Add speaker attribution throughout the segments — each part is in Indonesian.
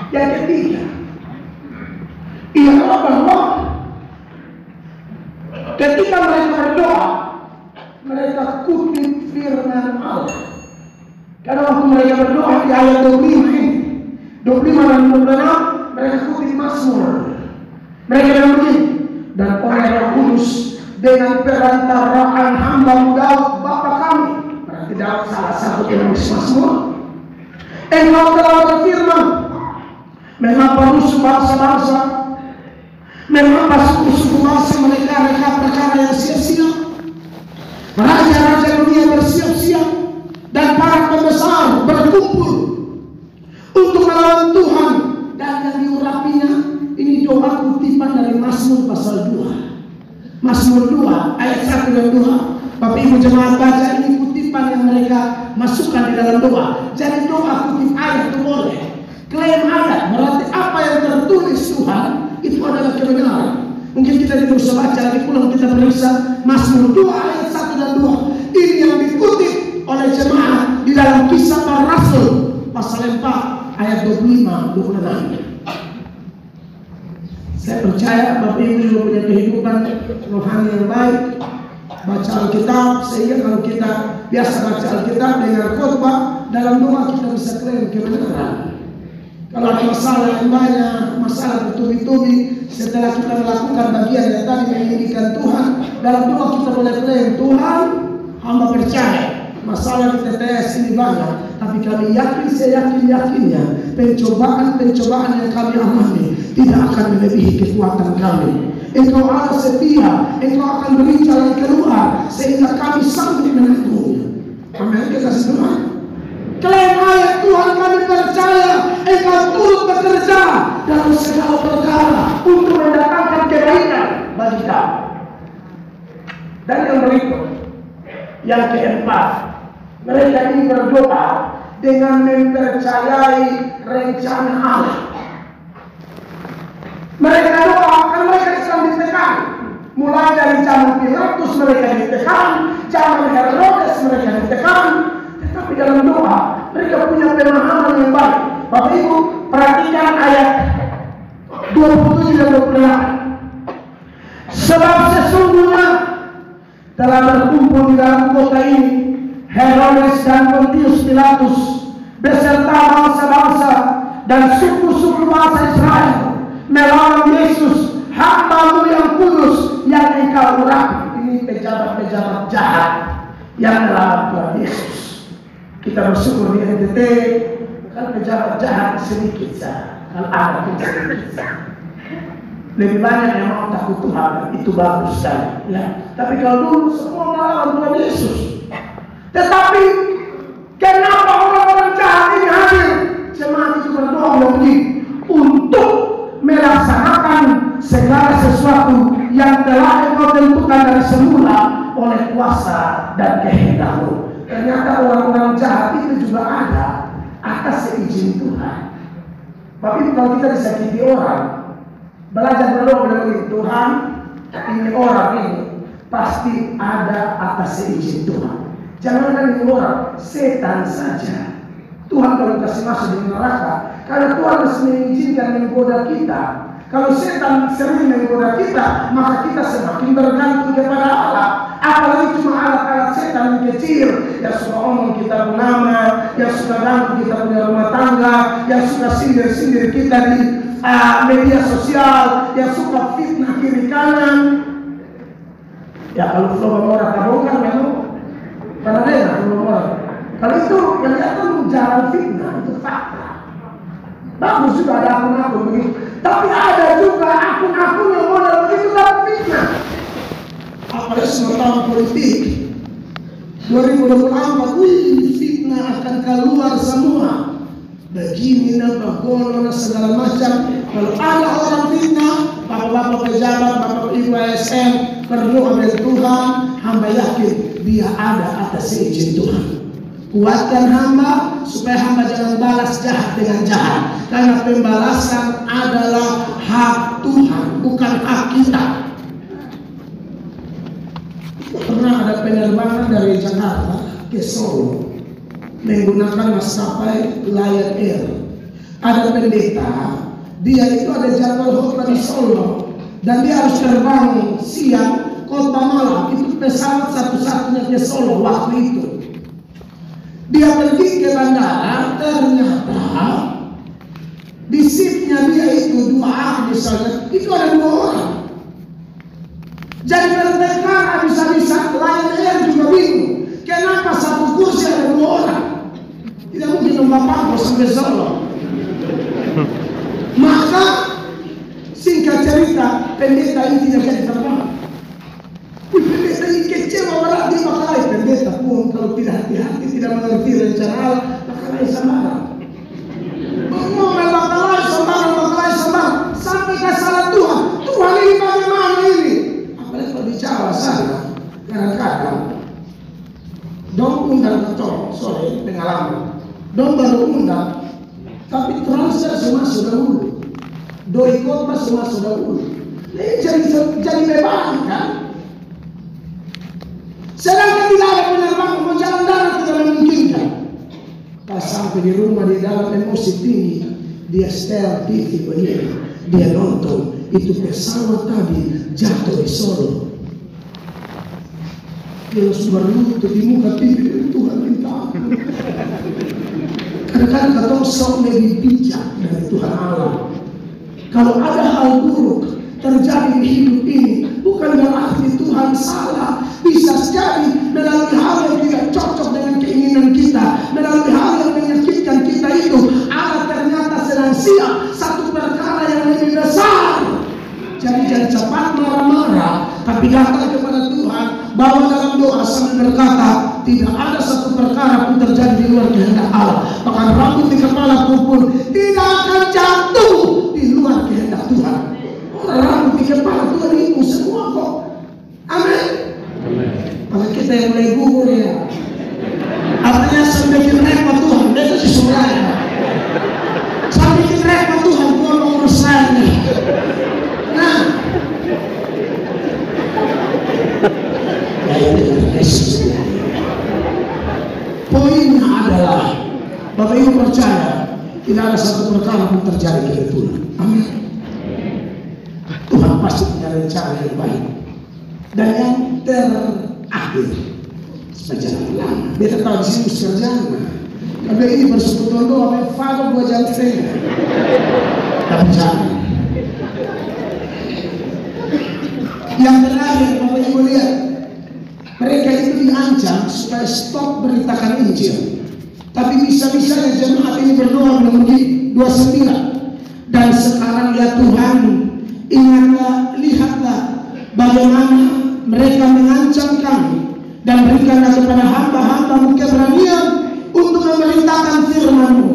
Speaker 1: Yang ketiga, ialah bahwa ketika mereka berdoa, mereka kutip firman Allah. Karena waktu mereka berdoa di ayat 25 ini, 25 dan 26, mereka kutip Mazmur. Mereka bilang begini, dan oleh Roh Kudus dengan perantaraan hamba-Mu Daud Bapa kami. Berarti Daud salah satu penulis Mazmur. Engkau telah berfirman, mengapa musuh bangsa-bangsa, mengapa suku-suku bangsa mereka perkara yang sia-sia, raja-raja dunia bersiap-siap dan para pembesar berkumpul untuk melawan Tuhan, dan yang diurapinya. Ini doa kutipan dari Mazmur pasal 2. Mazmur 2 ayat 1 dan 2. Bapak Ibu jemaat baca, ini kutipan yang mereka masukkan di dalam doa. Jadi doa kutip ayat itu boleh. Klaim ayat berarti apa yang tertulis Tuhan itu adalah kebenaran. Mungkin kita tidak usah baca lagi, pulang kita periksa Mazmur 2 ayat 1 dan 2. Ini yang dikutip oleh jemaat di dalam Kisah Para Rasul pasal 4 ayat 25-26. Saya percaya Bapak Ibu juga punya kehidupan rohani yang baik, baca Alkitab, sehingga kalau kita biasa baca Alkitab dengan khotbah, dalam doa kita bisa klaim kebenaran. Kalau ada masalah yang banyak, masalah bertubi-tubi, setelah kita melakukan bagian yang tadi menginginkan Tuhan, dalam doa kita boleh klaim, Tuhan, hamba percaya masalah di TTS ini banyak, tapi kami yakin, saya yakinnya pencobaan yang kami alami tidak akan melebihi kekuatan kami. Engkau Allah setia, Engkau akan beri jalan keluar sehingga kami sanggup menangguhnya. Amin. Kita semua klaim ayat Tuhan, kami percaya Engkau turut bekerja dalam segala perkara untuk mendatangkan kebaikan bagi kami. Dan yang berikut, yang keempat, mereka ini berdoa dengan mempercayai rencana Allah. Mereka doa karena mereka sedang ditekan. Mulai dari zaman Pilatus mereka ditekan, zaman Herodes mereka ditekan. Tetapi dalam doa mereka punya pemahaman yang baik. Bapak Ibu perhatikan ayat 27 dan 28. Sebab sesungguhnya telah berkumpul di dalam kota ini Herodes dan Pontius Pilatus beserta bangsa-bangsa dan suku-suku bangsa Israel melawan Yesus, hamba-Mu yang kudus yang Engkau urapi. Ini pejabat-pejabat jahat yang melawan Tuhan Yesus. Kita bersyukur di NTT kan pejabat jahat sedikit saja, kalau ada pun sedikit saja. Lebih banyak yang mau takut Tuhan, itu bagus saja. Ya. Tapi kalau dulu semua melawan Tuhan Yesus. Tetapi kenapa orang-orang jahat ini hadir? Jemaat itu berdoa begini, untuk melaksanakan segala sesuatu yang telah Engkau tentukan dari semula oleh kuasa dan kehendak-Mu. Ternyata orang-orang jahat itu juga ada atas seizin Tuhan. Tapi kalau kita disakiti orang, belajar berdoa dengan Tuhan, ini orang ini pasti ada atas seizin Tuhan. Jangankan ini orang, setan saja. Tuhan kalau kasih masuk di neraka, karena Tuhan masih mengizinkan menggoda kita. Kalau setan sering menggoda kita, maka kita semakin bergantung kepada Allah. Apalagi cuma alat-alat setan yang kecil, yang suka omong kita bernama, yang suka ganggu kita punya rumah tangga, yang suka sindir-sindir kita di media sosial, yang suka fitnah kiri kanan. Ya kalau flow orang kabongkan memang karena dia orang. Kalau itu yang datang jalan fitnah itu fakta. Bagus juga ada akun-akun begitu. Tapi ada juga akun-akun yang model begitu dalam fitnah. Apalagi semua tahun politik 2024, fitnah akan keluar semua. Begini, bagono, segala macam. Kalau ada orang fitnah, bapak-bapak pejabat, bapak ibu ASN berdoa dengan Tuhan, hamba yakin dia ada atas seizin Tuhan. Kuatkan hamba supaya hamba jangan balas jahat dengan jahat, karena pembalasan adalah hak Tuhan, bukan hak kita. Pernah ada penerbangan dari Jakarta ke Solo menggunakan maskapai Lion Air. Ada pendeta, dia itu ada jadwal khotbah di Solo dan dia harus terbang siang, khotbah malam. Itu pesawat satu-satunya ke Solo waktu itu. Dia pergi ke bandara, ternyata di seatnya dia itu 2A misalnya, itu ada 2 orang. Jadi mereka bisa-bisa Lion Air juga bingung. Kenapa satu kursi ada 2 orang? Tidak mungkin membawa sampai Solo. Maka singkat cerita, pendeta ini tidak jadi terbang. Pendeta ini kecewa berat, dia bakal pendeta pun kalau tidak hati-hati, tidak mengerti rencana Allah, bakal sama. Ngomel bakal sama, sampai ke salah Tuhan. Tuhan ini bagaimana ini? Apalagi kalau di Jawa sana, kadang-kadang dong undang ketor, sorry pengalaman. Dong baru undang, tapi transfer semua sudah dulu, doi khotbah semua sudah dulu. Jadi beban kan? Sedangkan tidak ada penerbangan, mau jalan darat tidak memungkinkan. Pas sampai di rumah di dalam emosi tinggi, dia setel TV begini, dia nonton itu pesawat tadi jatuh di Solo. Dia langsung berlutut di muka TV, Tuhan minta ampun. Kadang-kadang katong sok lebih bijak dari Tuhan Allah. Kalau ada hal buruk terjadi di hidup ini, bukan berarti Tuhan salah. Bisa jadi melalui hal yang tidak cocok dengan keinginan kita, melalui hal yang menyakitkan kita itu, Allah ternyata sedang siap satu perkara yang lebih besar. Jadi jangan cepat marah-marah, tapi datang kepada Tuhan, bawa dalam doa sambil berkata, tidak ada satu perkara pun terjadi di luar kehendak Allah. Maka rambut di kepala pun tidak akan jatuh di luar kehendak Tuhan. Rambut di kepala Tuhan itu semua kok. Amin. Kalau kita yang mulai gugur ya, artinya sampai bikin repot Tuhan, itu sesuai. Sampai bikin repot Tuhan, Tuhan mau urus saya. Nah, Yesus. Poinnya adalah Bapak Ibu percaya tidak ada satu perkara pun terjadi kebetulan. Amin. Tuhan pasti punya rencana yang baik. Dan yang terakhir, sejalan lama. Dia tahu di sini sejalan. Tapi ini bersekutu doa, Father 2 jam setengah. Tapi jangan. Yang terakhir, Bapak Ibu lihat, mereka itu diancam supaya stop beritakan Injil. Tapi bisa-bisanya jemaat ini berdoa menurut 29. Dan sekarang ya Tuhan, ingatlah, lihatlah bagaimana mereka mengancam kami, dan berikanlah kepada hamba-hambamu keberanian untuk memerintahkan firman-Mu.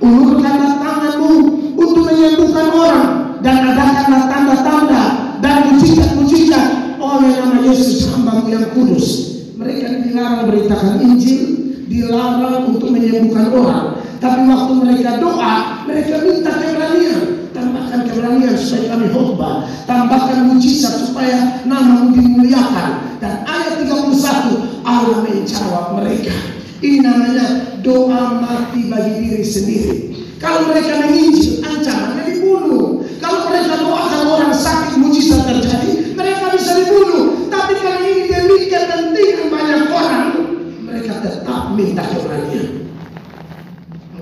Speaker 1: Ulurkanlah tangan-Mu untuk menyembuhkan orang, dan adakanlah tanda-tanda dan mujizat-mujizat oleh nama Yesus hamba-Mu yang kudus. Mereka dilarang beritakan Injil, dilarang untuk menyembuhkan orang. Tapi waktu mereka doa, mereka minta keberanian. Tambahkan keberanian supaya kami khotbah, tambahkan mujizat supaya nama-Mu dimuliakan. Dan ayat 31, Allah menjawab mereka. Ini namanya doa mati bagi diri sendiri. Kalau mereka menginjil, ancamannya dibunuh. Kalau mereka doakan orang sakit, mujizat terjadi, mereka bisa dibunuh. Tapi karena ini demi kepentingan banyak orang, mereka tetap minta keberanian.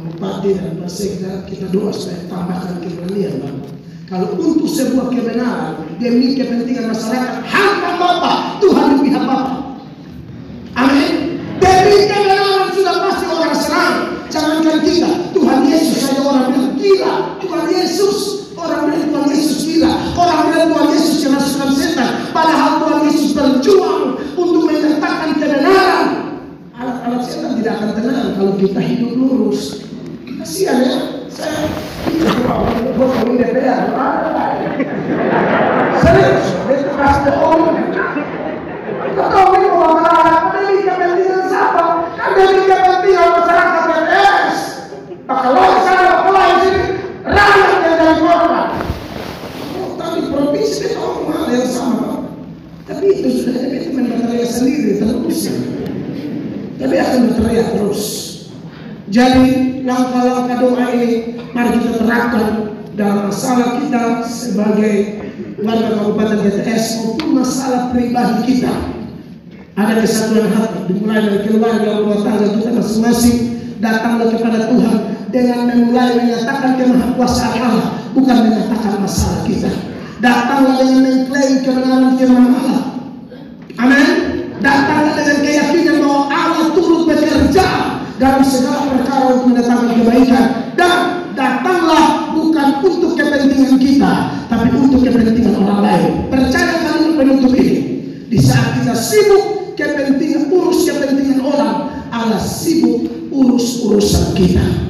Speaker 1: Bupati dan Sekda, kita doa supaya tambahkan keberanian, Bang. Kalau untuk sebuah kebenaran demi kepentingan masyarakat, hamba Bapak, Tuhan di pihak Bapak. Amin. Demi kebenaran sudah pasti orang serang. Jangankan kita, Tuhan Yesus saja orang bilang gila. Tuhan Yesus, orang bilang Tuhan Yesus gila. Orang bilang Tuhan Yesus kemasukan setan. Padahal Tuhan Yesus berjuang untuk menyatakan kebenaran. Alat-alat setan tidak akan tenang kalau kita hidup lurus. Kasihan ya, saya gue kawin DPR, serius, itu kasih orang. Kita tahu ini orang apa demi kepentingan siapa? Kan demi kepentingan masyarakat PNS. Kalau saya mulai sini, rakyat yang dari korban. Tapi provinsi itu orang hal yang sama, tapi itu sudah jadi berteriak sendiri terus. Tapi akan berteriak terus. Jadi langkah-langkah doa ini mari kita terapkan dalam masalah kita sebagai warga Kabupaten TTS maupun masalah pribadi kita. Ada kesatuan hati dimulai dari keluarga, rumah tangga kita masing-masing. Datanglah kepada Tuhan dengan memulai menyatakan kemahakuasaan Allah, bukan menyatakan masalah kita. Datanglah dengan mengklaim kebenaran firman Allah. Amin. Datanglah dengan keyakinan bahwa Allah turut bekerja dalam segala perkara untuk mendatangkan kebaikan. Dan datanglah bukan untuk kepentingan kita, tapi untuk kepentingan orang lain. Percaya kalimat penutup ini. Di saat kita sibuk kepentingan orang, Allah sibuk urus urusan kita.